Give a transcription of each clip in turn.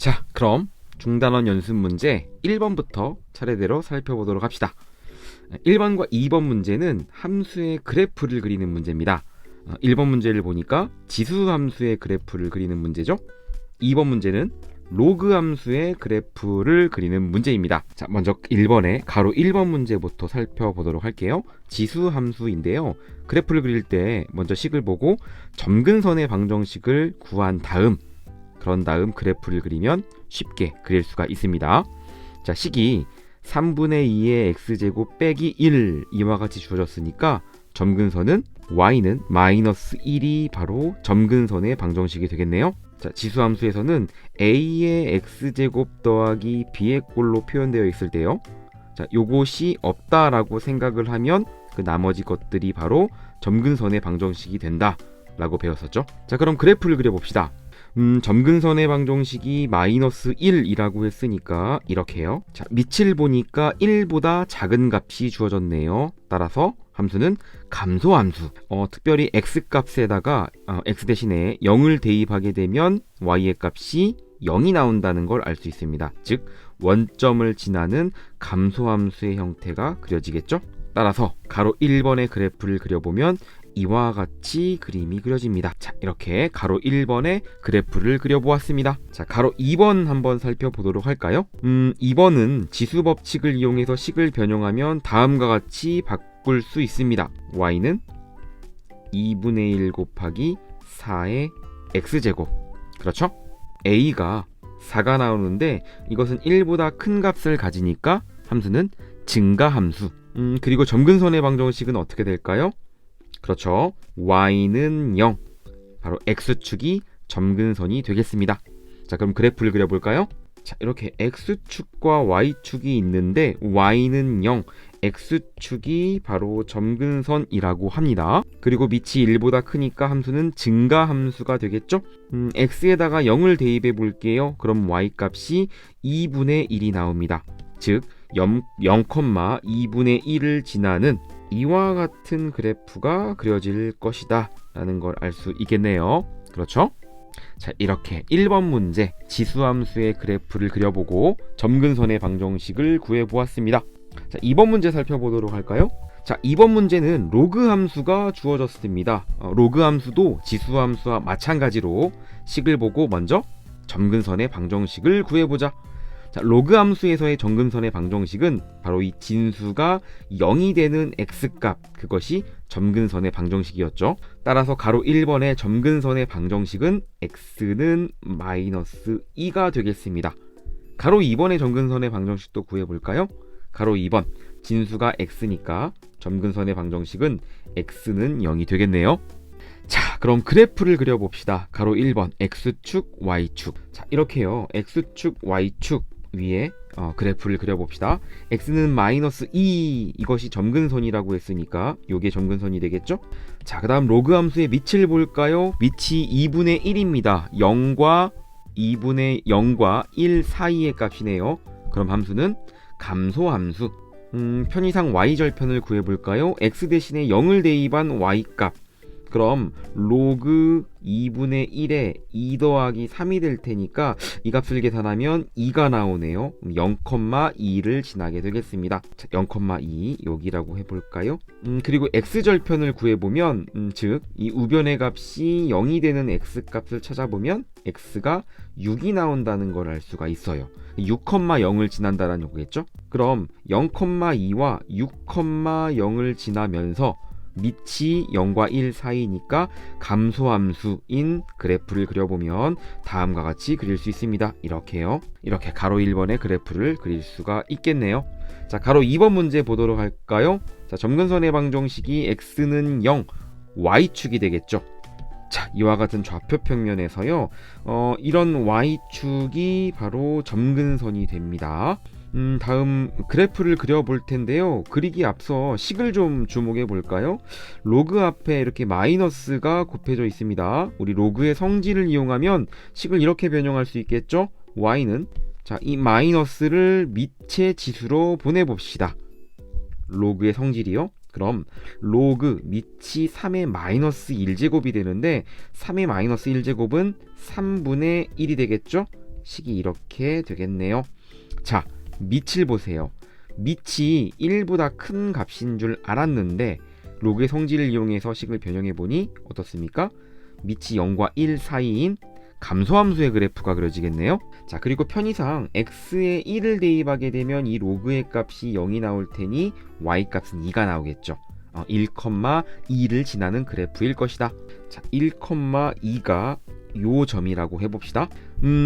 자, 그럼 중단원 연습 문제 1번부터 차례대로 살펴보도록 합시다. 1번과 2번 문제는 함수의 그래프를 그리는 문제입니다. 1번 문제를 보니까 지수 함수의 그래프를 그리는 문제죠. 2번 문제는 로그 함수의 그래프를 그리는 문제입니다. 자, 먼저 1번의 가로 1번 문제부터 살펴보도록 할게요. 지수 함수인데요. 그래프를 그릴 때 먼저 식을 보고 점근선의 방정식을 구한 다음 그런 다음 그래프를 그리면 쉽게 그릴 수가 있습니다. 자, 식이 3분의 2의 x제곱 빼기 1 이와 같이 주어졌으니까 점근선은 y는 마이너스 1이 바로 점근선의 방정식이 되겠네요. 자, 지수함수에서는 a의 x제곱 더하기 b의 꼴로 표현되어 있을 때요. 자, 요것이 없다라고 생각을 하면 그 나머지 것들이 바로 점근선의 방정식이 된다 라고 배웠었죠. 자, 그럼 그래프를 그려봅시다. 점근선의 방정식이 마이너스 1이라고 했으니까 이렇게요. 자, 밑을 보니까 1보다 작은 값이 주어졌네요. 따라서 함수는 감소함수. 특별히 x값에다가 x 대신에 0을 대입하게 되면 y의 값이 0이 나온다는 걸 알 수 있습니다. 즉 원점을 지나는 감소함수의 형태가 그려지겠죠. 따라서 가로 1번의 그래프를 그려보면 이와 같이 그림이 그려집니다. 자, 이렇게 가로 1번의 그래프를 그려보았습니다. 자, 가로 2번 한번 살펴보도록 할까요? 2번은 지수 법칙을 이용해서 식을 변형하면 다음과 같이 바꿀 수 있습니다. y는 2분의 1 곱하기 4의 x제곱. 그렇죠? a가 4가 나오는데 이것은 1보다 큰 값을 가지니까 함수는 증가함수. 그리고 점근선의 방정식은 어떻게 될까요? 그렇죠. y는 0. 바로 x축이 점근선이 되겠습니다. 자, 그럼 그래프를 그려볼까요? 자, 이렇게 x축과 y축이 있는데 y는 0, x축이 바로 점근선이라고 합니다. 그리고 밑이 1보다 크니까 함수는 증가함수가 되겠죠? x에다가 0을 대입해 볼게요. 그럼 y 값이 2분의 1이 나옵니다. 즉 0,2분의 1을 지나는 이와 같은 그래프가 그려질 것이다 라는 걸 알 수 있겠네요. 그렇죠? 자, 이렇게 1번 문제 지수함수의 그래프를 그려보고 점근선의 방정식을 구해보았습니다. 자, 2번 문제 살펴보도록 할까요? 자, 2번 문제는 로그 함수가 주어졌습니다. 로그 함수도 지수함수와 마찬가지로 식을 보고 먼저 점근선의 방정식을 구해보자. 자, 로그 함수에서의 점근선의 방정식은 바로 이 진수가 0이 되는 x값, 그것이 점근선의 방정식이었죠. 따라서 가로 1번의 점근선의 방정식은 x는 마이너스 2가 되겠습니다. 가로 2번의 점근선의 방정식도 구해볼까요? 가로 2번 진수가 x니까 점근선의 방정식은 x는 0이 되겠네요. 자, 그럼 그래프를 그려봅시다. 가로 1번 x축, y축. 자, 이렇게요. x축, y축 위에 그래프를 그려봅시다. x는 마이너스 2, 이것이 점근선이라고 했으니까 이게 점근선이 되겠죠? 자, 그 다음 로그 함수의 밑을 볼까요? 밑이 2분의 1입니다. 0과 1 사이의 값이네요. 그럼 함수는 감소함수. 편의상 y절편을 구해볼까요? x 대신에 0을 대입한 y값. 그럼 로그 2분의 1에 2 더하기 3이 될 테니까 이 값을 계산하면 2가 나오네요. 0,2를 지나게 되겠습니다. 자, 0,2 여기라고 해볼까요? 그리고 x절편을 구해보면 즉 이 우변의 값이 0이 되는 x값을 찾아보면 x가 6이 나온다는 걸 알 수가 있어요. 6,0을 지난다는 거겠죠? 그럼 0,2와 6,0을 지나면서 밑이 0과 1 사이니까 감소함수인 그래프를 그려보면 다음과 같이 그릴 수 있습니다. 이렇게요. 이렇게 가로 1번의 그래프를 그릴 수가 있겠네요. 자, 가로 2번 문제 보도록 할까요? 자, 점근선의 방정식이 x는 0, y축이 되겠죠. 자, 이와 같은 좌표 평면에서요. 이런 y축이 바로 점근선이 됩니다. 다음 그래프를 그려볼 텐데요. 그리기 앞서 식을 좀 주목해 볼까요? 로그 앞에 이렇게 마이너스가 곱해져 있습니다. 우리 로그의 성질을 이용하면 식을 이렇게 변형할 수 있겠죠? y는 자, 이 마이너스를 밑의 지수로 보내봅시다. 로그의 성질이요. 그럼 로그 밑이 3의 마이너스 1제곱이 되는데 3의 마이너스 1제곱은 3분의 1이 되겠죠? 식이 이렇게 되겠네요. 자, 밑을 보세요. 밑이 1보다 큰 값인 줄 알았는데 로그의 성질을 이용해서 식을 변형해 보니 어떻습니까? 밑이 0과 1 사이인 감소함수의 그래프가 그려지겠네요. 자, 그리고 편의상 x에 1을 대입하게 되면 이 로그의 값이 0이 나올 테니 y 값은 2가 나오겠죠. 1,2를 지나는 그래프일 것이다. 자, 1,2가 요 점이라고 해봅시다.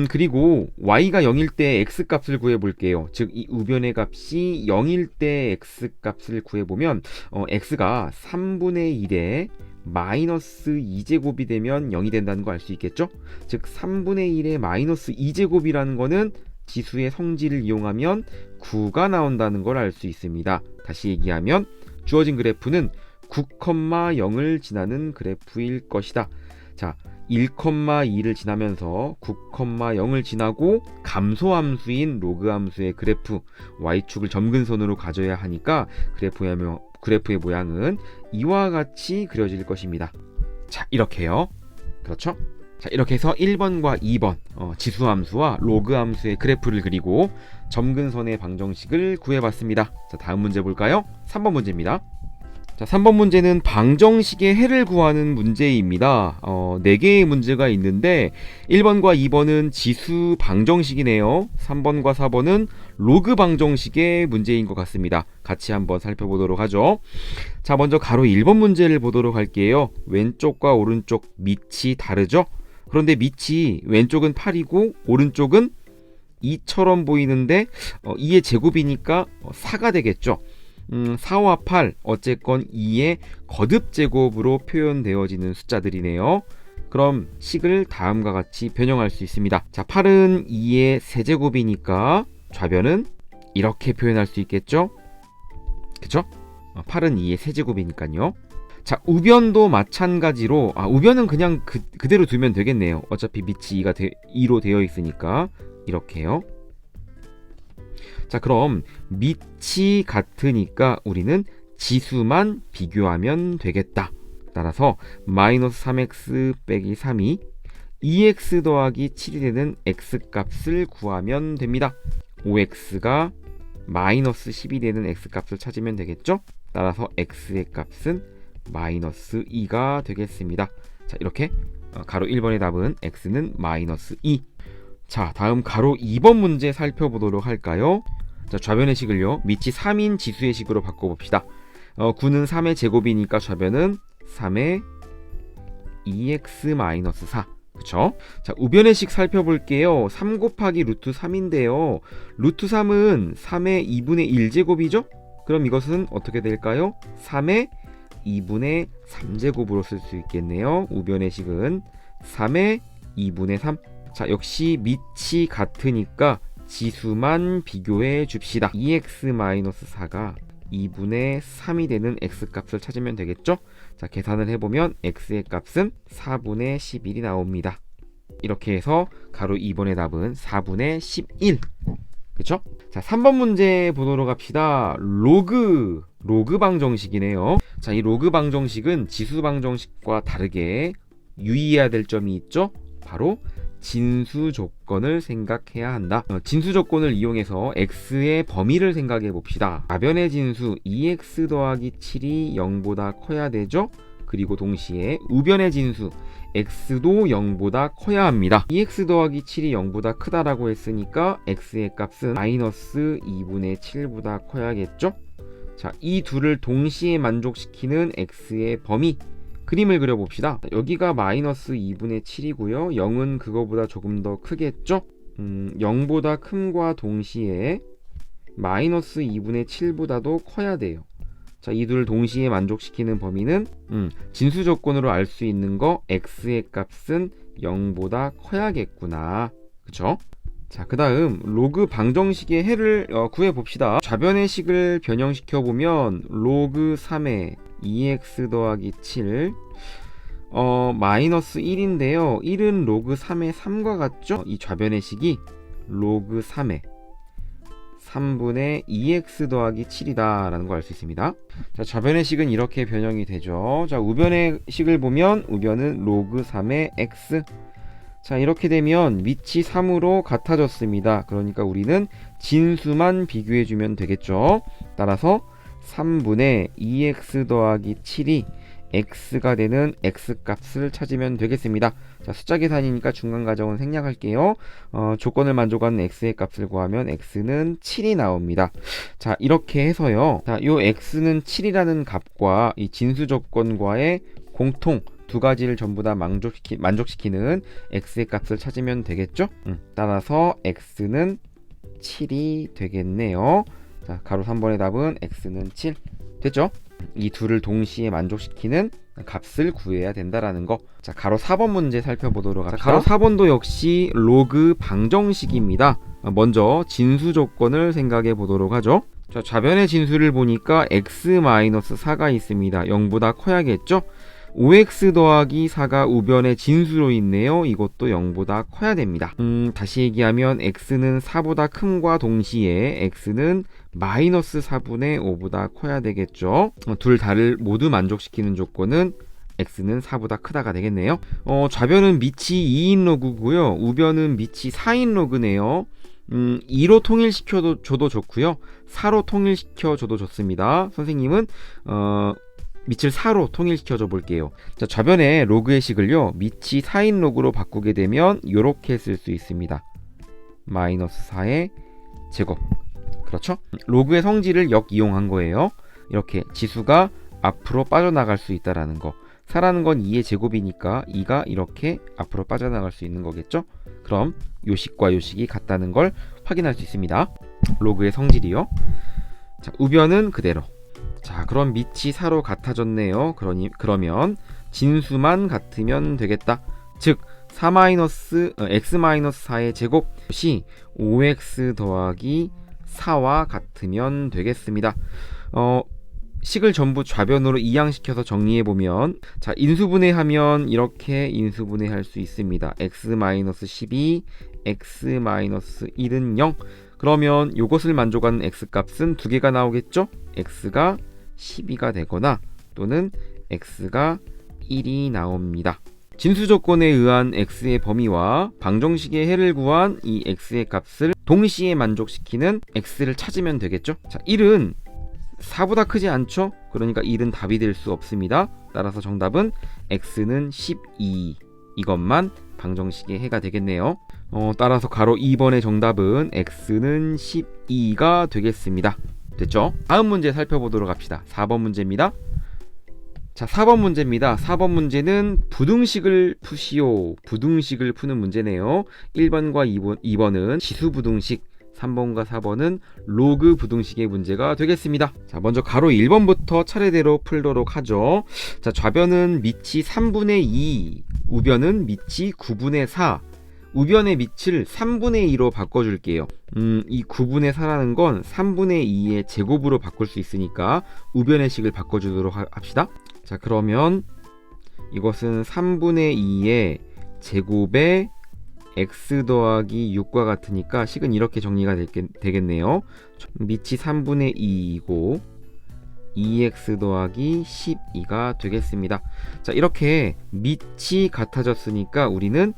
그리고 y가 0일 때 x 값을 구해볼게요. 즉 이 우변의 값이 0일 때 x 값을 구해보면 x가 3분의 1에 마이너스 2제곱이 되면 0이 된다는 거 알 수 있겠죠? 즉 3분의 1에 마이너스 2제곱이라는 거는 지수의 성질을 이용하면 9가 나온다는 걸 알 수 있습니다. 다시 얘기하면 주어진 그래프는 9,0을 지나는 그래프일 것이다. 자, 1,2를 지나면서 9,0을 지나고 감소함수인 로그함수의 그래프 y축을 점근선으로 가져야 하니까 그래프의 모양은 이와 같이 그려질 것입니다. 자, 이렇게요. 그렇죠? 자, 이렇게 해서 1번과 2번 지수함수와 로그함수의 그래프를 그리고 점근선의 방정식을 구해봤습니다. 자, 다음 문제 볼까요? 3번 문제입니다. 자, 3번 문제는 방정식의 해를 구하는 문제입니다. 4개의 문제가 있는데 1번과 2번은 지수 방정식이네요. 3번과 4번은 로그 방정식의 문제인 것 같습니다. 같이 한번 살펴보도록 하죠. 자, 먼저 가로 1번 문제를 보도록 할게요. 왼쪽과 오른쪽 밑이 다르죠? 그런데 밑이 왼쪽은 8이고 오른쪽은 2처럼 보이는데 2의 제곱이니까 4가 되겠죠. 4와 8 어쨌건 2의 거듭제곱으로 표현되어지는 숫자들이네요. 그럼 식을 다음과 같이 변형할 수 있습니다. 자, 8은 2의 세제곱이니까 좌변은 이렇게 표현할 수 있겠죠? 그쵸? 8은 2의 세제곱이니까요. 자, 우변도 마찬가지로 우변은 그냥 그대로 두면 되겠네요. 어차피 밑이 2로 되어 있으니까 이렇게요. 자, 그럼 밑이 같으니까 우리는 지수만 비교하면 되겠다. 따라서 마이너스 3x 빼기 3이 2x 더하기 7이 되는 x값을 구하면 됩니다. 5x가 마이너스 10이 되는 x값을 찾으면 되겠죠? 따라서 x의 값은 마이너스 2가 되겠습니다. 자, 이렇게 가로 1번의 답은 x는 마이너스 2. 자, 다음 가로 2번 문제 살펴보도록 할까요? 자, 좌변의 식을요, 밑이 3인 지수의 식으로 바꿔봅시다. 9는 3의 제곱이니까 좌변은 3의 2x-4. 그쵸? 자, 우변의 식 살펴볼게요. 3 곱하기 루트 3인데요. 루트 3은 3의 2분의 1제곱이죠? 그럼 이것은 어떻게 될까요? 3의 2분의 3제곱으로 쓸 수 있겠네요. 우변의 식은 3의 2분의 3. 자, 역시 밑이 같으니까 지수만 비교해 줍시다. 2x-4가 2분의 3이 되는 x값을 찾으면 되겠죠? 자, 계산을 해보면 x의 값은 4분의 11이 나옵니다. 이렇게 해서 가로 2번의 답은 4분의 11. 그쵸? 자, 3번 문제 보도록 합시다. 로그 방정식이네요. 자, 이 로그 방정식은 지수 방정식과 다르게 유의해야 될 점이 있죠? 바로 진수 조건을 생각해야 한다. 진수 조건을 이용해서 x의 범위를 생각해 봅시다. 좌변의 진수 2x 더하기 7이 0보다 커야 되죠? 그리고 동시에 우변의 진수 x도 0보다 커야 합니다. 2x 더하기 7이 0보다 크다라고 했으니까 x의 값은 마이너스 2분의 7보다 커야겠죠? 자, 이 둘을 동시에 만족시키는 x의 범위 그림을 그려봅시다. 여기가 마이너스 2분의 7이고요. 0은 그거보다 조금 더 크겠죠? 0보다 큼과 동시에 마이너스 2분의 7보다도 커야 돼요. 자, 이 둘을 동시에 만족시키는 범위는 진수 조건으로 알 수 있는 거 x의 값은 0보다 커야겠구나. 그쵸? 자, 그 다음 로그 방정식의 해를 구해봅시다. 좌변의 식을 변형시켜보면 로그 3의 2x 더하기 7 마이너스 1인데요. 1은 로그 3의 3과 같죠? 이 좌변의 식이 로그 3의 3분의 2x 더하기 7이다 라는 걸 알 수 있습니다. 자, 좌변의 식은 이렇게 변형이 되죠. 자, 우변의 식을 보면 우변은 로그 3의 x. 자, 이렇게 되면 밑이 3으로 같아졌습니다. 그러니까 우리는 진수만 비교해주면 되겠죠. 따라서 3분의 2x 더하기 7이 x가 되는 x값을 찾으면 되겠습니다. 자, 숫자 계산이니까 중간 가정은 생략할게요. 조건을 만족하는 x의 값을 구하면 x는 7이 나옵니다. 자, 이렇게 해서요. 자, 요 x는 7이라는 값과 이 진수 조건과의 공통 두 가지를 전부 다 만족시키는 x의 값을 찾으면 되겠죠? 따라서 x는 7이 되겠네요. 자, 가로 3번의 답은 x는 7 됐죠? 이 둘을 동시에 만족시키는 값을 구해야 된다라는 거. 자, 가로 4번 문제 살펴보도록 합시다. 가로 4번도 역시 로그 방정식입니다. 먼저 진수 조건을 생각해 보도록 하죠. 자, 좌변의 진수를 보니까 x-4가 있습니다. 0보다 커야겠죠? 5x 더하기 4가 우변의 진수로 있네요. 이것도 0보다 커야 됩니다. 다시 얘기하면 x는 4보다 큼과 동시에 x는 마이너스 4분의 5보다 커야 되겠죠. 둘 다를 모두 만족시키는 조건은 x는 4보다 크다가 되겠네요. 좌변은 밑이 2인 로그고요. 우변은 밑이 4인 로그네요. 2로 통일시켜줘도 좋고요. 4로 통일시켜줘도 좋습니다. 선생님은 밑을 4로 통일시켜줘 볼게요. 자, 좌변의 로그의 식을요, 밑이 4인 로그로 바꾸게 되면 이렇게 쓸 수 있습니다. 마이너스 4의 제곱. 그렇죠? 로그의 성질을 역이용한 거예요. 이렇게 지수가 앞으로 빠져나갈 수 있다라는 거. 4라는 건 2의 제곱이니까 2가 이렇게 앞으로 빠져나갈 수 있는 거겠죠? 그럼 요 식과 요 식이 같다는 걸 확인할 수 있습니다. 로그의 성질이요. 자, 우변은 그대로. 자, 그럼 밑이 4로 같아졌네요. 그러면 진수만 같으면 되겠다. 즉 x-4의 제곱이 5x 더하기 4와 같으면 되겠습니다. 식을 전부 좌변으로 이항시켜서 정리해보면, 자, 인수분해하면 이렇게 인수분해할 수 있습니다. x-12, x-1은 0. 그러면 이것을 만족하는 x값은 두 개가 나오겠죠? x가 12가 되거나 또는 x가 1이 나옵니다. 진수 조건에 의한 x의 범위와 방정식의 해를 구한 이 x의 값을 동시에 만족시키는 x를 찾으면 되겠죠? 자, 1은 4보다 크지 않죠? 그러니까 1은 답이 될 수 없습니다. 따라서 정답은 x는 12 이것만 방정식의 해가 되겠네요. 따라서 가로 2번의 정답은 x는 12가 되겠습니다. 됐죠? 다음 문제 살펴보도록 합시다. 4번 문제입니다. 자, 4번 문제입니다. 4번 문제는 부등식을 푸시오. 부등식을 푸는 문제네요. 1번과 2번은 지수 부등식, 3번과 4번은 로그 부등식의 문제가 되겠습니다. 자, 먼저 가로 1번부터 차례대로 풀도록 하죠. 자, 좌변은 밑이 3분의 2, 우변은 밑이 9분의 4. 우변의 밑을 3분의 2로 바꿔줄게요. 이 9분의 4라는 건 3분의 2의 제곱으로 바꿀 수 있으니까 우변의 식을 바꿔주도록 합시다. 자, 그러면 이것은 3분의 2의 제곱에 x 더하기 6과 같으니까 식은 이렇게 정리가 되겠네요. 밑이 3분의 2이고 2x 더하기 12가 되겠습니다. 자, 이렇게 밑이 같아졌으니까 우리는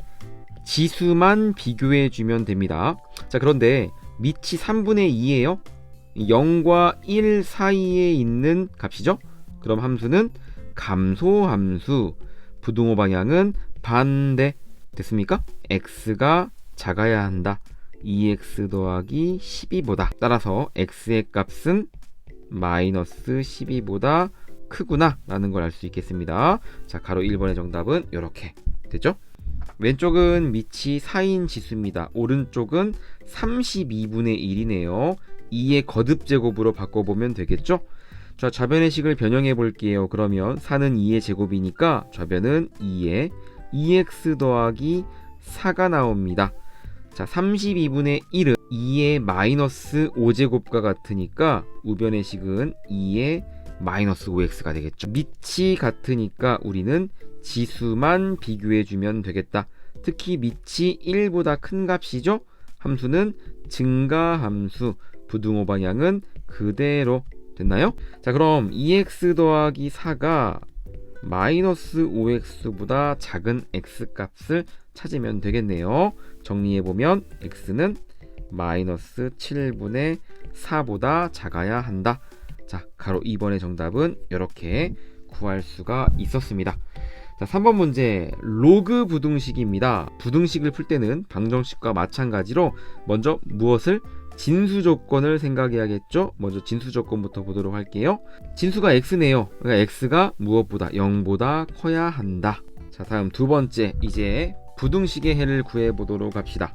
지수만 비교해 주면 됩니다. 자, 그런데 밑이 3분의 2예요. 0과 1 사이에 있는 값이죠. 그럼 함수는 감소함수, 부등호 방향은 반대. 됐습니까? x가 작아야 한다. 2x 더하기 12보다. 따라서 x의 값은 마이너스 12보다 크구나 라는 걸 알 수 있겠습니다. 자, 가로 1번의 정답은 이렇게 됐죠? 왼쪽은 밑이 4인 지수입니다. 오른쪽은 32분의 1이네요. 2의 거듭 제곱으로 바꿔보면 되겠죠? 자, 좌변의 식을 변형해 볼게요. 그러면 4는 2의 제곱이니까 좌변은 2의 2x 더하기 4가 나옵니다. 자, 32분의 1은 2의 마이너스 5제곱과 같으니까 우변의 식은 2의 마이너스 5x가 되겠죠. 밑이 같으니까 우리는 지수만 비교해주면 되겠다. 특히 밑이 1보다 큰 값이죠. 함수는 증가함수, 부등호 방향은 그대로 됐나요? 자, 그럼 2x 더하기 4가 마이너스 5x보다 작은 x값을 찾으면 되겠네요. 정리해보면 x는 마이너스 7분의 4보다 작아야 한다. 자, 가로 2번의 정답은 이렇게 구할 수가 있었습니다. 자, 3번 문제 로그 부등식입니다. 부등식을 풀 때는 방정식과 마찬가지로 먼저 무엇을? 진수 조건을 생각해야겠죠. 먼저 진수 조건부터 보도록 할게요. 진수가 x네요. 그러니까 x가 무엇보다 0보다 커야 한다. 자, 다음 두 번째 이제 부등식의 해를 구해보도록 합시다.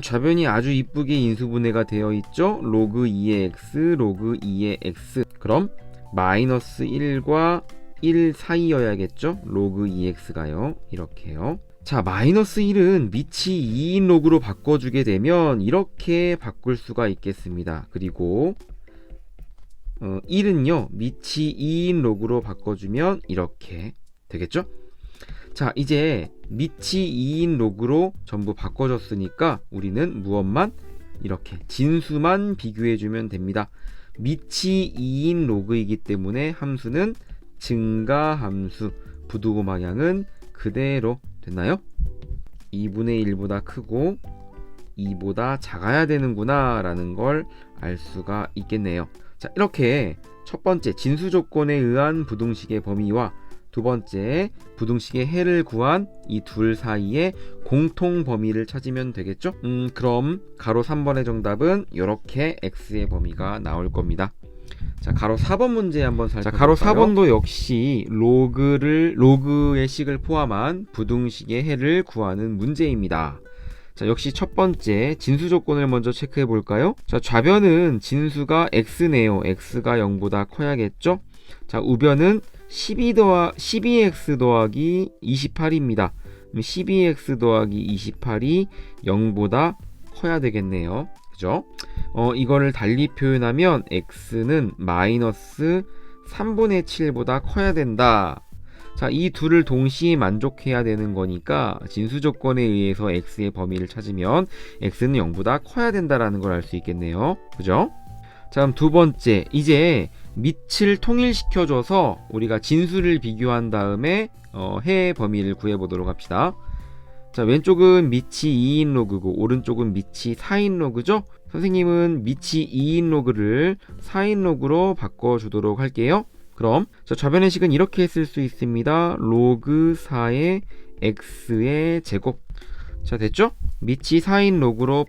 좌변이 아주 이쁘게 인수분해가 되어 있죠. 로그 2의 x, 로그 2의 x. 그럼 마이너스 1과 1 사이여야겠죠. 로그 2x가요. 이렇게요. 자, 마이너스 1은 밑이 2인 로그로 바꿔주게 되면 이렇게 바꿀 수가 있겠습니다. 그리고 1은요 밑이 2인 로그로 바꿔주면 이렇게 되겠죠. 자, 이제 밑이 2인 로그로 전부 바꿔줬으니까 우리는 무엇만? 이렇게 진수만 비교해주면 됩니다. 밑이 2인 로그이기 때문에 함수는 증가함수, 부등호 방향은 그대로 됐나요? 2분의 1보다 크고 2보다 작아야 되는구나 라는 걸 알 수가 있겠네요. 자, 이렇게 첫 번째 진수 조건에 의한 부등식의 범위와 두 번째 부등식의 해를 구한 이 둘 사이의 공통 범위를 찾으면 되겠죠? 그럼 가로 3번의 정답은 이렇게 x의 범위가 나올 겁니다. 자, 가로 4번 문제 한번 살펴볼까요? 자, 가로 4번도 역시 로그의 식을 포함한 부등식의 해를 구하는 문제입니다. 자, 역시 첫 번째 진수 조건을 먼저 체크해 볼까요? 자, 좌변은 진수가 x네요. x가 0보다 커야겠죠? 자, 우변은 12x 더하기 28입니다. 12x 더하기 28이 0보다 커야 되겠네요. 그죠? 이거를 달리 표현하면 x는 마이너스 3분의 7보다 커야 된다. 자, 이 둘을 동시에 만족해야 되는 거니까 진수 조건에 의해서 x의 범위를 찾으면 x는 0보다 커야 된다라는 걸 알 수 있겠네요. 그죠? 자, 그럼 두 번째 이제 밑을 통일시켜줘서 우리가 진수를 비교한 다음에 해의 범위를 구해보도록 합시다. 자, 왼쪽은 밑이 2인 로그고 오른쪽은 밑이 4인 로그죠? 선생님은 밑이 2인 로그를 4인 로그로 바꿔주도록 할게요. 그럼 좌변의 식은 이렇게 쓸 수 있습니다. 로그 4의 x의 제곱. 자, 됐죠? 밑이 4인 로그로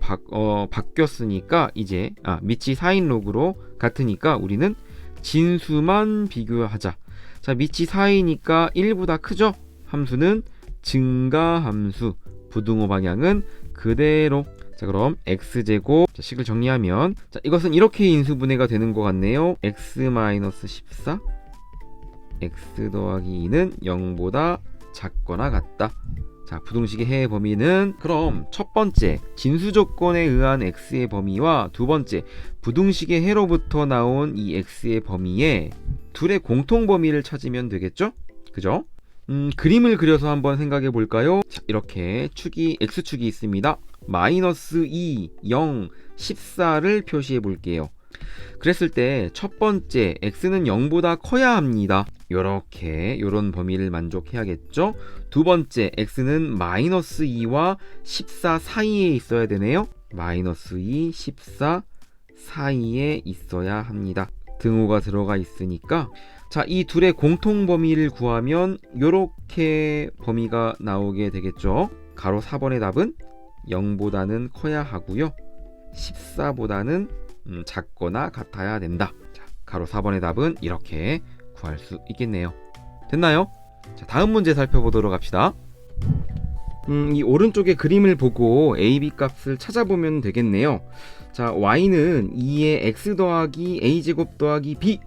바뀌었으니까 이제 밑이 4인 로그로 같으니까 우리는 진수만 비교하자. 자, 밑이 4이니까 1보다 크죠? 함수는 증가함수, 부등호 방향은 그대로. 자, 그럼 x제곱. 자, 식을 정리하면 자, 이것은 이렇게 인수분해가 되는 것 같네요. x-14 x 더하기 2는 0보다 작거나 같다. 자, 부등식의 해의 범위는 그럼 첫 번째 진수 조건에 의한 x의 범위와 두 번째 부등식의 해로부터 나온 이 x의 범위에 둘의 공통 범위를 찾으면 되겠죠? 그죠? 그림을 그려서 한번 생각해 볼까요? 자, 이렇게 축이 x축이 있습니다. 마이너스 2, 0, 14를 표시해 볼게요. 그랬을 때 첫 번째 x는 0보다 커야 합니다. 요런 범위를 만족해야겠죠. 두 번째 x는 마이너스 2와 14 사이에 있어야 되네요. 마이너스 2, 14 사이에 있어야 합니다. 등호가 들어가 있으니까 자, 이 둘의 공통 범위를 구하면 요렇게 범위가 나오게 되겠죠. 가로 4번의 답은 0보다는 커야 하고요. 14보다는 작거나 같아야 된다. 자, 가로 4번의 답은 이렇게 구할 수 있겠네요. 됐나요? 자, 다음 문제 살펴보도록 합시다. 이 오른쪽의 그림을 보고 a, b 값을 찾아보면 되겠네요. 자, y는 2의 x 더하기 a제곱 더하기 b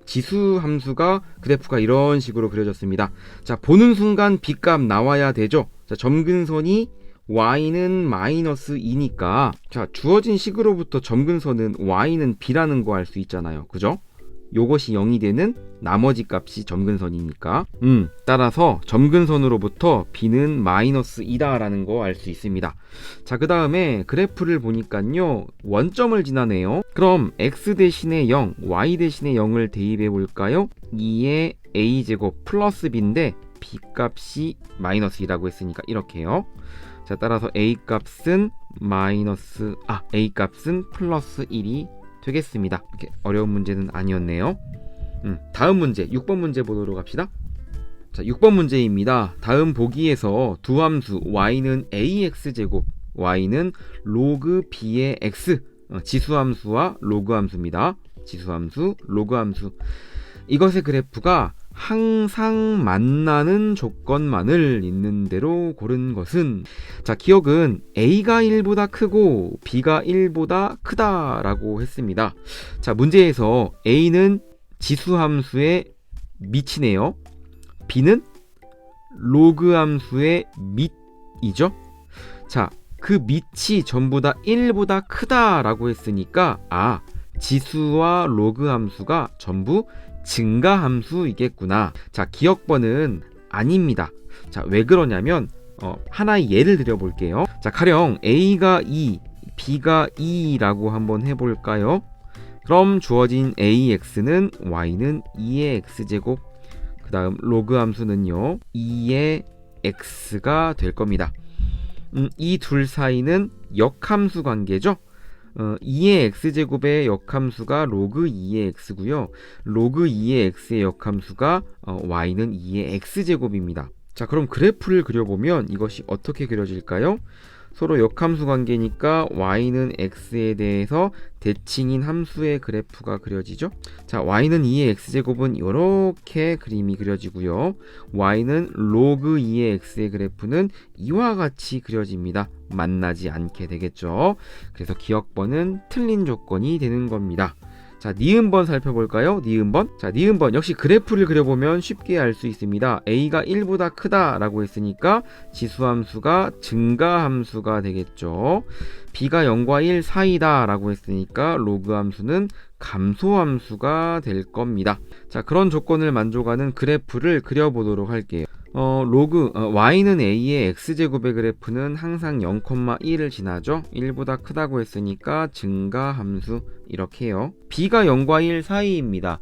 지수 함수가 그래프가 이런 식으로 그려졌습니다. 자, 보는 순간 b 값 나와야 되죠. 자, 점근선이 y는 마이너스 2니까 자, 주어진 식으로부터 점근선은 y는 b라는 거 알 수 있잖아요. 그죠? 요것이 0이 되는 나머지 값이 점근선이니까 따라서 점근선으로부터 b는 마이너스 2다 라는 거 알 수 있습니다. 자, 그 다음에 그래프를 보니까요 원점을 지나네요. 그럼 x 대신에 0, y 대신에 0을 대입해 볼까요? 2의 a제곱 플러스 b인데 b 값이 마이너스 2라고 했으니까 이렇게요. 자, 따라서 a 값은 a 값은 플러스 1이 되겠습니다. 이렇게 어려운 문제는 아니었네요. 다음 문제 6번 문제 보도록 합시다. 자, 6번 문제입니다. 다음 보기에서 두 함수 y는 ax제곱, y는 로그 b의 x, 지수함수와 로그함수입니다. 지수함수, 로그함수. 이것의 그래프가 항상 만나는 조건만을 있는 대로 고른 것은, 자, 기억은 a가 1보다 크고 b가 1보다 크다라고 했습니다. 자, 문제에서 a는 지수함수의 밑이네요. b는 로그함수의 밑이죠. 자, 그 밑이 전부 다 1보다 크다라고 했으니까 지수와 로그함수가 전부 증가함수이겠구나. 자, 기억번은 아닙니다. 자, 왜 그러냐면 하나의 예를 들어볼게요. 자, 가령 a가 2, b가 2라고 한번 해볼까요? 그럼 주어진 ax는 y는 2의 x제곱, 그 다음 로그함수는요 2의 x가 될 겁니다. 이 둘 사이는 역함수 관계죠. 2의 x제곱의 역함수가 로그 2의 x고요. 로그 2의 x의 역함수가 y는 2의 x제곱입니다. 자, 그럼 그래프를 그려보면 이것이 어떻게 그려질까요? 서로 역함수 관계니까 y는 x에 대해서 대칭인 함수의 그래프가 그려지죠. 자, y는 2의 x제곱은 이렇게 그림이 그려지고요. y는 로그 2의 x의 그래프는 이와 같이 그려집니다. 만나지 않게 되겠죠. 그래서 기억번은 틀린 조건이 되는 겁니다. 자, 니은번 살펴볼까요? 니은번. 자, 니은번 역시 그래프를 그려보면 쉽게 알 수 있습니다. a가 1보다 크다라고 했으니까 지수함수가 증가함수가 되겠죠. b가 0과 1 사이다라고 했으니까 로그함수는 감소함수가 될 겁니다. 자, 그런 조건을 만족하는 그래프를 그려보도록 할게요. y는 a의 x제곱의 그래프는 항상 0,1을 지나죠. 1보다 크다고 했으니까 증가함수 이렇게요. b가 0과 1 사이입니다.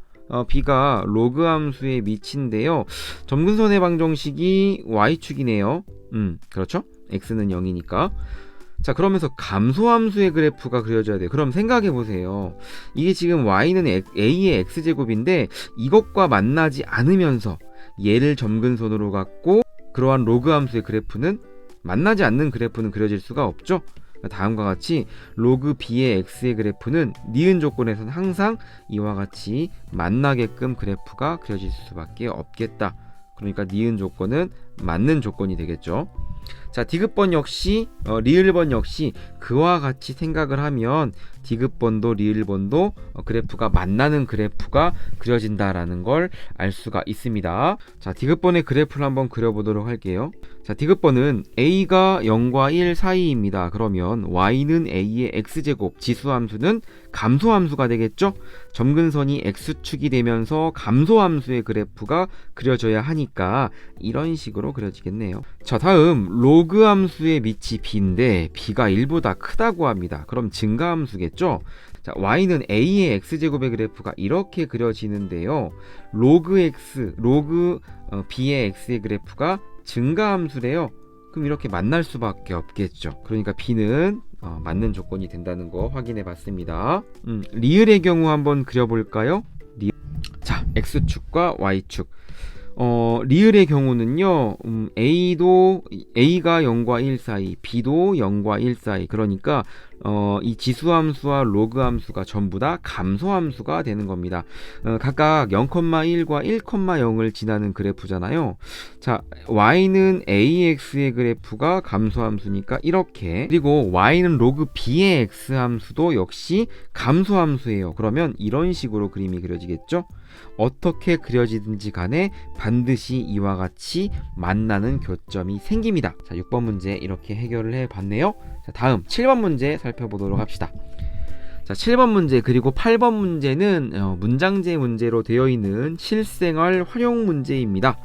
b가 로그함수의 밑인데요. 점근선의 방정식이 y축이네요. 그렇죠? x는 0이니까. 자, 그러면서 감소함수의 그래프가 그려져야 돼요. 그럼 생각해 보세요. 이게 지금 y는 a의 x제곱인데 이것과 만나지 않으면서 얘를 점근선으로 갖고 그러한 로그함수의 그래프는 만나지 않는 그래프는 그려질 수가 없죠. 다음과 같이 로그 b의 x의 그래프는 니은 조건에서는 항상 이와 같이 만나게끔 그래프가 그려질 수밖에 없겠다. 그러니까 니은 조건은 맞는 조건이 되겠죠. 자, 디귿번 역시 리을번 역시 그와 같이 생각을 하면 디귿번도 리을번도 그래프가 만나는 그래프가 그려진다라는 걸 알 수가 있습니다. 자, 디귿번의 그래프를 한번 그려보도록 할게요. 자, 디귿번은 a가 0과 1 사이입니다. 그러면 y는 a의 x제곱, 지수함수는 감소함수가 되겠죠. 점근선이 x축이 되면서 감소함수의 그래프가 그려져야 하니까 이런 식으로 그려지겠네요. 자, 다음 로그함수의 밑이 b인데 b가 1보다 크다고 합니다. 그럼 증가함수겠죠. 자, y는 a의 x제곱의 그래프가 이렇게 그려지는데요. 로그 b의 x의 그래프가 증가함수래요. 그럼 이렇게 만날 수밖에 없겠죠. 그러니까 b는 맞는 조건이 된다는 거 확인해 봤습니다. 리을의 경우 한번 그려볼까요? 자, x축과 y축. 리을의 경우는요, a가 0과 1 사이, b도 0과 1 사이. 그러니까 이 지수함수와 로그함수가 전부 다 감소함수가 되는 겁니다. 각각 0,1과 1,0을 지나는 그래프잖아요. 자, y는 ax의 그래프가 감소함수니까 이렇게, 그리고 y는 로그 b의 x함수도 역시 감소함수예요. 그러면 이런 식으로 그림이 그려지겠죠? 어떻게 그려지든지 간에 반드시 이와 같이 만나는 교점이 생깁니다. 자, 6번 문제 이렇게 해결을 해봤네요. 자, 다음 7번 문제 살펴보도록 합시다. 자, 7번 문제 그리고 8번 문제는 문장제 문제로 되어 있는 실생활 활용 문제입니다.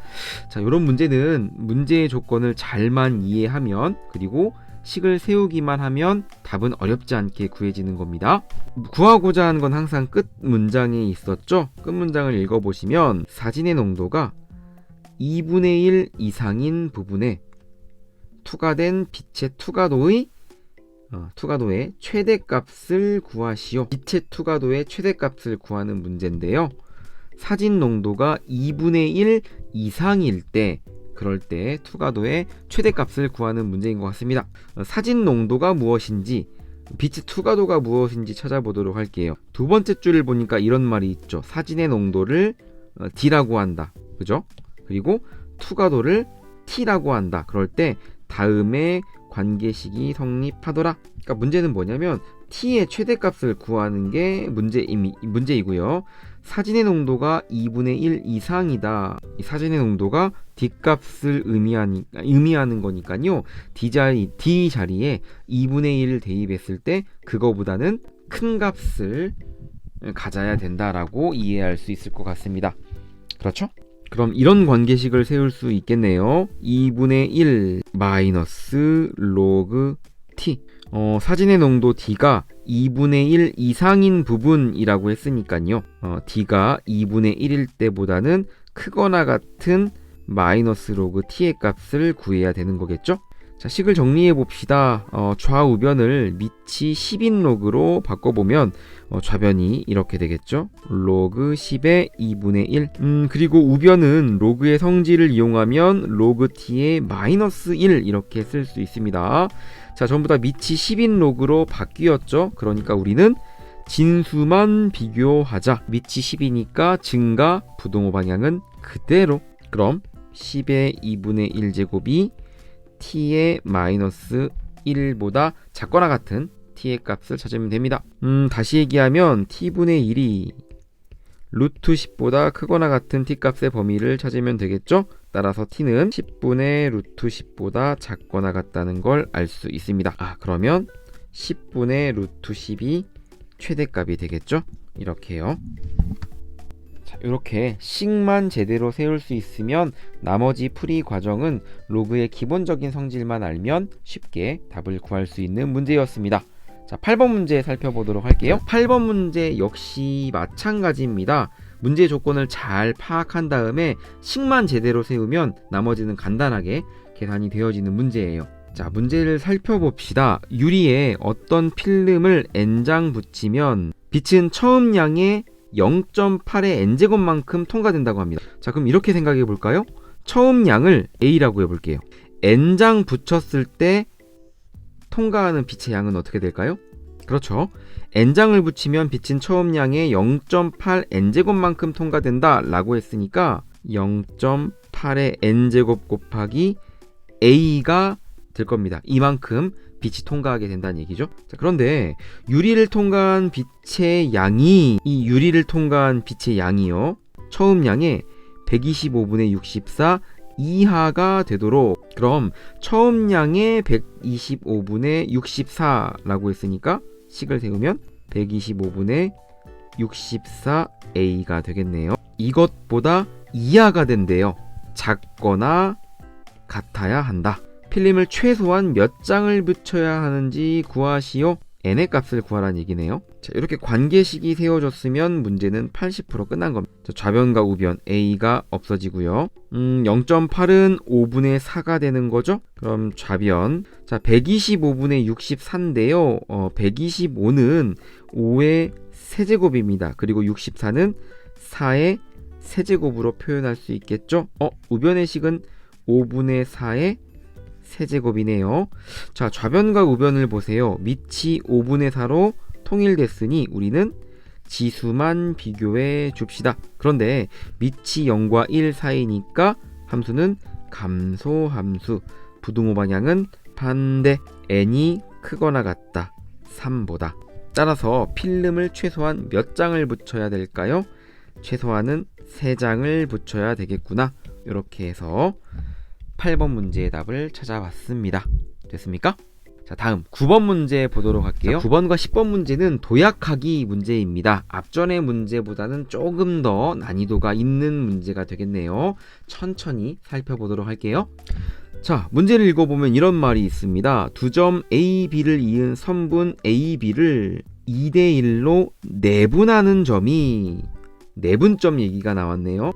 자, 이런 문제는 문제의 조건을 잘만 이해하면, 그리고 식을 세우기만 하면 답은 어렵지 않게 구해지는 겁니다. 구하고자 하는 건 항상 끝 문장에 있었죠. 끝 문장을 읽어보시면 사진의 농도가 2분의 1 이상인 부분에 투과된 빛의 투과도의 최대값을 구하시오. 빛의 투과도의 최대값을 구하는 문제인데요. 사진 농도가 2분의 1 이상일 때, 그럴 때 투과도의 최대값을 구하는 문제인 것 같습니다. 사진 농도가 무엇인지, 빛의 투과도가 무엇인지 찾아보도록 할게요. 두 번째 줄을 보니까 이런 말이 있죠. 사진의 농도를 D라고 한다. 그죠? 그리고 투과도를 T라고 한다. 그럴 때 다음에 관계식이 성립하더라. 그러니까 문제는 뭐냐면 T의 최대값을 구하는 게 문제이고요. 사진의 농도가 2분의 1 이상이다. 이 사진의 농도가 D값을 의미하는 거니까요. D 자리에 2분의 1을 대입했을 때 그거보다는 큰 값을 가져야 된다라고 이해할 수 있을 것 같습니다. 그렇죠? 그럼 이런 관계식을 세울 수 있겠네요. 2분의 1 마이너스 로그 T. 사진의 농도 D가 2분의 1 이상인 부분이라고 했으니까요. D가 2분의 1일 때보다는 크거나 같은 마이너스 로그 T의 값을 구해야 되는 거겠죠? 자, 식을 정리해 봅시다. 좌우변을 밑이 10인 로그로 바꿔보면 좌변이 이렇게 되겠죠. 로그 10의 2분의 1. 그리고 우변은 로그의 성질을 이용하면 로그 t의 마이너스 1 이렇게 쓸 수 있습니다. 자, 전부 다 밑이 10인 로그로 바뀌었죠. 그러니까 우리는 진수만 비교하자. 밑이 10이니까 증가, 부동호 방향은 그대로. 그럼 10의 2분의 1제곱이 t의 마이너스 1보다 작거나 같은 t의 값을 찾으면 됩니다. 다시 얘기하면 t분의 1이 루트 10보다 크거나 같은 t값의 범위를 찾으면 되겠죠? 따라서 t는 10분의 루트 10보다 작거나 같다는 걸 알 수 있습니다. 그러면 10분의 루트 10이 최대값이 되겠죠? 이렇게요. 이렇게 식만 제대로 세울 수 있으면 나머지 풀이 과정은 로그의 기본적인 성질만 알면 쉽게 답을 구할 수 있는 문제였습니다. 자, 8번 문제 살펴보도록 할게요. 8번 문제 역시 마찬가지입니다. 문제 조건을 잘 파악한 다음에 식만 제대로 세우면 나머지는 간단하게 계산이 되어지는 문제예요. 자, 문제를 살펴봅시다. 유리에 어떤 필름을 n장 붙이면 빛은 처음 양의 0.8의 n제곱만큼 통과된다고 합니다. 자, 그럼 이렇게 생각해 볼까요? 처음 양을 A라고 해볼게요. n장 붙였을 때 통과하는 빛의 양은 어떻게 될까요? 그렇죠. n장을 붙이면 빛은 처음 양의 0.8 n제곱만큼 통과된다 라고 했으니까 0.8의 n제곱 곱하기 A가 될 겁니다. 이만큼 빛이 통과하게 된다는 얘기죠. 자, 그런데 유리를 통과한 빛의 양이요, 처음 양의 125분의 64 이하가 되도록, 그럼 처음 양의 125분의 64라고 했으니까 식을 세우면 125분의 64a가 되겠네요. 이것보다 이하가 된대요. 작거나 같아야 한다. 필름을 최소한 몇 장을 붙여야 하는지 구하시오. n의 값을 구하라는 얘기네요. 자, 이렇게 관계식이 세워졌으면 문제는 80% 끝난 겁니다. 자, 좌변과 우변 a가 없어지고요. 0.8은 5분의 4가 되는 거죠. 그럼 좌변, 자, 125분의 64인데요. 125는 5의 세제곱입니다. 그리고 64는 4의 세제곱으로 표현할 수 있겠죠. 우변의 식은 5분의 4의 세제곱이네요. 자, 좌변과 우변을 보세요. 밑이 5분의 4로 통일됐으니 우리는 지수만 비교해 줍시다. 그런데 밑이 0과 1 사이니까 함수는 감소함수, 부등호 방향은 반대, n이 크거나 같다 3보다. 따라서 필름을 최소한 몇 장을 붙여야 될까요? 최소한은 3장을 붙여야 되겠구나. 이렇게 해서 8번 문제의 답을 찾아봤습니다. 됐습니까? 자, 다음 9번 문제 보도록 할게요. 자, 9번과 10번 문제는 도약하기 문제입니다. 앞전의 문제보다는 조금 더 난이도가 있는 문제가 되겠네요. 천천히 살펴보도록 할게요. 자, 문제를 읽어보면 이런 말이 있습니다. 두 점 A, B를 이은 선분 A, B를 2대1로 내분하는 점이 내분점 얘기가 나왔네요.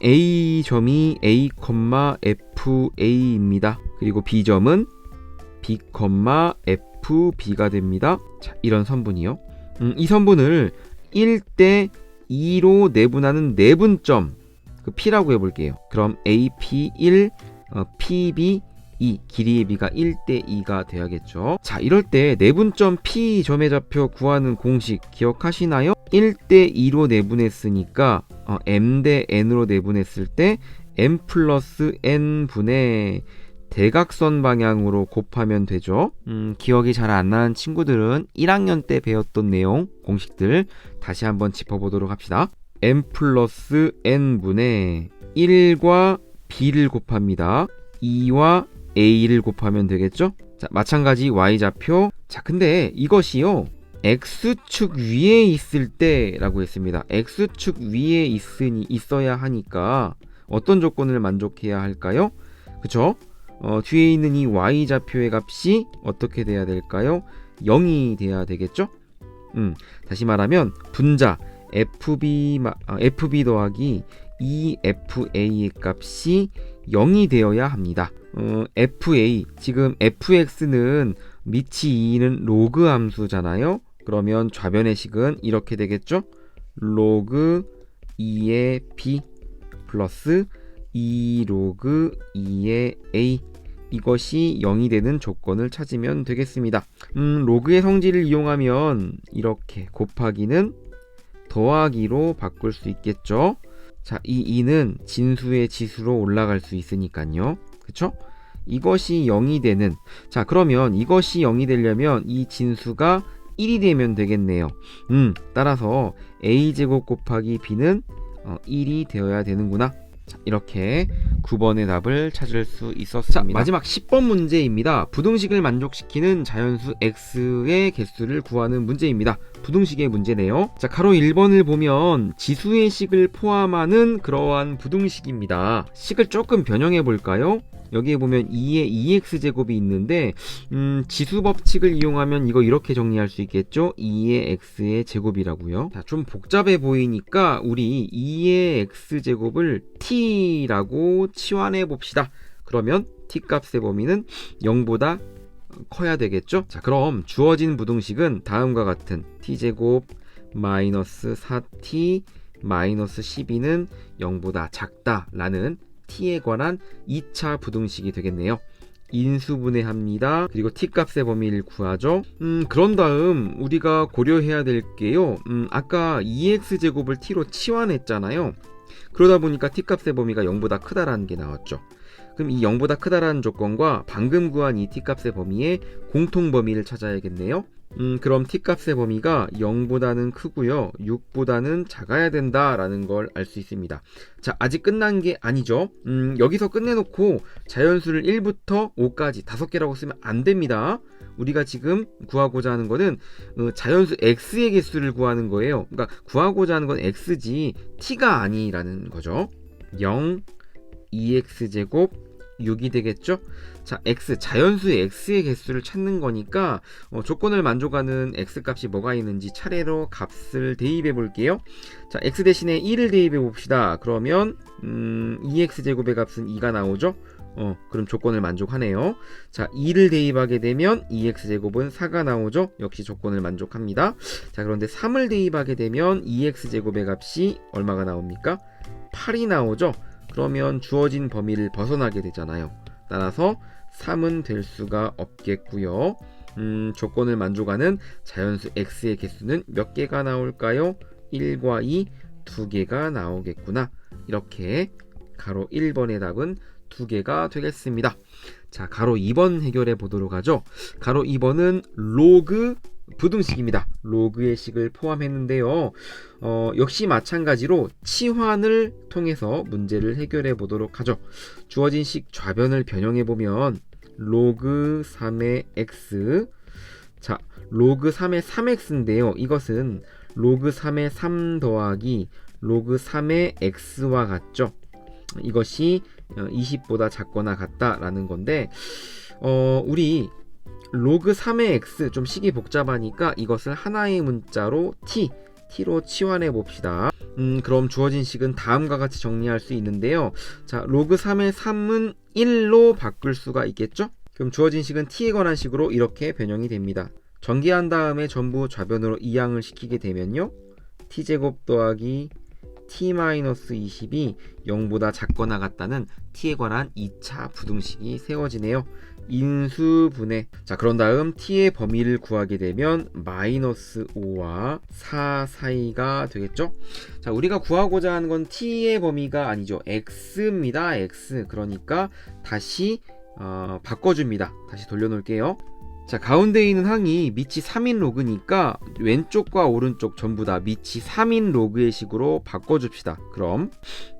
A점이 A, FA입니다. 그리고 B점은 B, FB가 됩니다. 자, 이런 선분이요. 이 선분을 1대2로 내분하는 내분점, 그 P라고 해볼게요. 그럼 AP1, PB2, 길이의 B가 1대2가 돼야겠죠. 자, 이럴 때 내분점 P점의 좌표 구하는 공식 기억하시나요? 1대2로 내분했으니까 M 대 N으로 내분했을 때 M 플러스 N분의 대각선 방향으로 곱하면 되죠. 기억이 잘 안 나는 친구들은 1학년 때 배웠던 내용, 공식들 다시 한번 짚어보도록 합시다. M 플러스 N분의 1과 B를 곱합니다. 2와 A를 곱하면 되겠죠? 자, 마찬가지 Y좌표. 자, 근데 이것이요, X축 위에 있을 때 라고 했습니다. X축 위에 있어야 하니까 어떤 조건을 만족해야 할까요? 그쵸? 뒤에 있는 이 Y좌표의 값이 어떻게 돼야 될까요? 0이 돼야 되겠죠? 다시 말하면 분자 FB 더하기 2FA의 값이 0이 되어야 합니다. FA, 지금 FX는 밑이 2는 로그 함수잖아요. 그러면 좌변의 식은 이렇게 되겠죠? 로그 2의 B 플러스 2 로그 2의 A, 이것이 0이 되는 조건을 찾으면 되겠습니다. 로그의 성질을 이용하면 이렇게 곱하기는 더하기로 바꿀 수 있겠죠. 자, 이 2는 진수의 지수로 올라갈 수 있으니까요. 그쵸? 이것이 0이 되는, 자, 그러면 이것이 0이 되려면 이 진수가 1이 되면 되겠네요. 따라서 A제곱 곱하기 B는 1이 되어야 되는구나. 자, 이렇게 9번의 답을 찾을 수 있었습니다. 자, 마지막 10번 문제입니다. 부등식을 만족시키는 자연수 x의 개수를 구하는 문제입니다. 부등식의 문제네요. 자, 가로 1번을 보면 지수의 식을 포함하는 그러한 부등식입니다. 식을 조금 변형해 볼까요? 여기에 보면 2의 2x제곱이 있는데 지수 법칙을 이용하면 이거 이렇게 정리할 수 있겠죠? 2의 x의 제곱이라고요. 자, 좀 복잡해 보이니까 우리 2의 x제곱을 t라고 치환해 봅시다. 그러면 t 값의 범위는 0보다 커야 되겠죠? 자, 그럼 주어진 부등식은 다음과 같은 t제곱 마이너스 4t 마이너스 12는 0보다 작다라는 t에 관한 2차 부등식이 되겠네요. 인수분해합니다. 그리고 t값의 범위를 구하죠. 그런 다음 우리가 고려해야 될 게요, 아까 2x제곱을 t로 치환했잖아요. 그러다 보니까 t값의 범위가 0보다 크다라는 게 나왔죠. 그럼 이 0보다 크다라는 조건과 방금 구한 이 t값의 범위의 공통 범위를 찾아야겠네요. 그럼 t값의 범위가 0보다는 크고요, 6보다는 작아야 된다라는 걸 알 수 있습니다. 자, 아직 끝난 게 아니죠. 여기서 끝내놓고 자연수를 1부터 5까지 5개라고 쓰면 안 됩니다. 우리가 지금 구하고자 하는 거는 자연수 x의 개수를 구하는 거예요. 그러니까 구하고자 하는 건 x지 t가 아니라는 거죠. 0, 2x제곱 6이 되겠죠? 자, x, 자연수의 x의 개수를 찾는 거니까 조건을 만족하는 x 값이 뭐가 있는지 차례로 값을 대입해 볼게요. 자, x 대신에 1을 대입해 봅시다. 그러면 2x제곱의 값은 2가 나오죠? 그럼 조건을 만족하네요. 자, 2를 대입하게 되면 2x제곱은 4가 나오죠? 역시 조건을 만족합니다. 자, 그런데 3을 대입하게 되면 2x제곱의 값이 얼마가 나옵니까? 8이 나오죠? 그러면 주어진 범위를 벗어나게 되잖아요. 따라서 3은 될 수가 없겠고요. 조건을 만족하는 자연수 x의 개수는 몇 개가 나올까요? 1과 2, 2개가 나오겠구나. 이렇게 가로 1번의 답은 2개가 되겠습니다. 자, 가로 2번 해결해 보도록 하죠. 가로 2번은 로그 부등식입니다. 로그의 식을 포함했는데요. 역시 마찬가지로 치환을 통해서 문제를 해결해 보도록 하죠. 주어진 식 좌변을 변형해 보면 로그 3의 x, 자, 로그 3의 3x인데요. 이것은 로그 3의 3 더하기 로그 3의 x와 같죠. 이것이 20보다 작거나 같다라는 건데 우리 로그 3의 x 좀 식이 복잡하니까 이것을 하나의 문자로 t로 치환해 봅시다. 그럼 주어진 식은 다음과 같이 정리할 수 있는데요. 자, 로그 3의 3은 1로 바꿀 수가 있겠죠? 그럼 주어진 식은 t에 관한 식으로 이렇게 변형이 됩니다. 전개한 다음에 전부 좌변으로 이항을 시키게 되면요. t제곱 더하기 t-20이 0보다 작거나 같다는 t에 관한 2차 부등식이 세워지네요. 인수분해. 자, 그런 다음 t의 범위를 구하게 되면 -5와 4 사이가 되겠죠? 자, 우리가 구하고자 하는 건 t의 범위가 아니죠. x입니다. x. 그러니까 다시 바꿔줍니다. 다시 돌려놓을게요. 자, 가운데 있는 항이 밑이 3인 로그니까 왼쪽과 오른쪽 전부 다 밑이 3인 로그의 식으로 바꿔줍시다. 그럼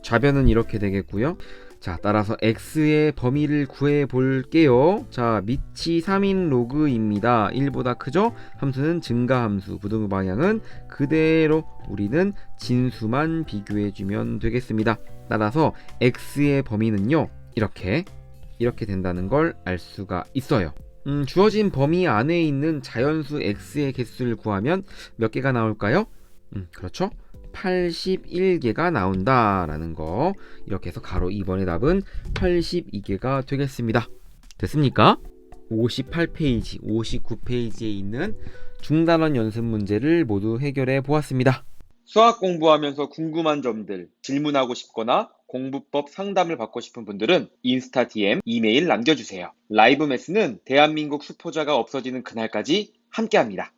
좌변은 이렇게 되겠고요. 자, 따라서 x의 범위를 구해 볼게요. 자, 밑이 3인 로그입니다. 1보다 크죠? 함수는 증가함수, 부등 방향은 그대로 우리는 진수만 비교해주면 되겠습니다. 따라서 x의 범위는요, 이렇게 된다는 걸 알 수가 있어요. 주어진 범위 안에 있는 자연수 x의 개수를 구하면 몇 개가 나올까요? 그렇죠. 81개가 나온다라는 거. 이렇게 해서 가로 2번의 답은 82개가 되겠습니다. 됐습니까? 58페이지, 59페이지에 있는 중단원 연습 문제를 모두 해결해 보았습니다. 수학 공부하면서 궁금한 점들, 질문하고 싶거나 공부법 상담을 받고 싶은 분들은 인스타 DM, 이메일 남겨주세요. 라이브 매스는 대한민국 수포자가 없어지는 그날까지 함께합니다.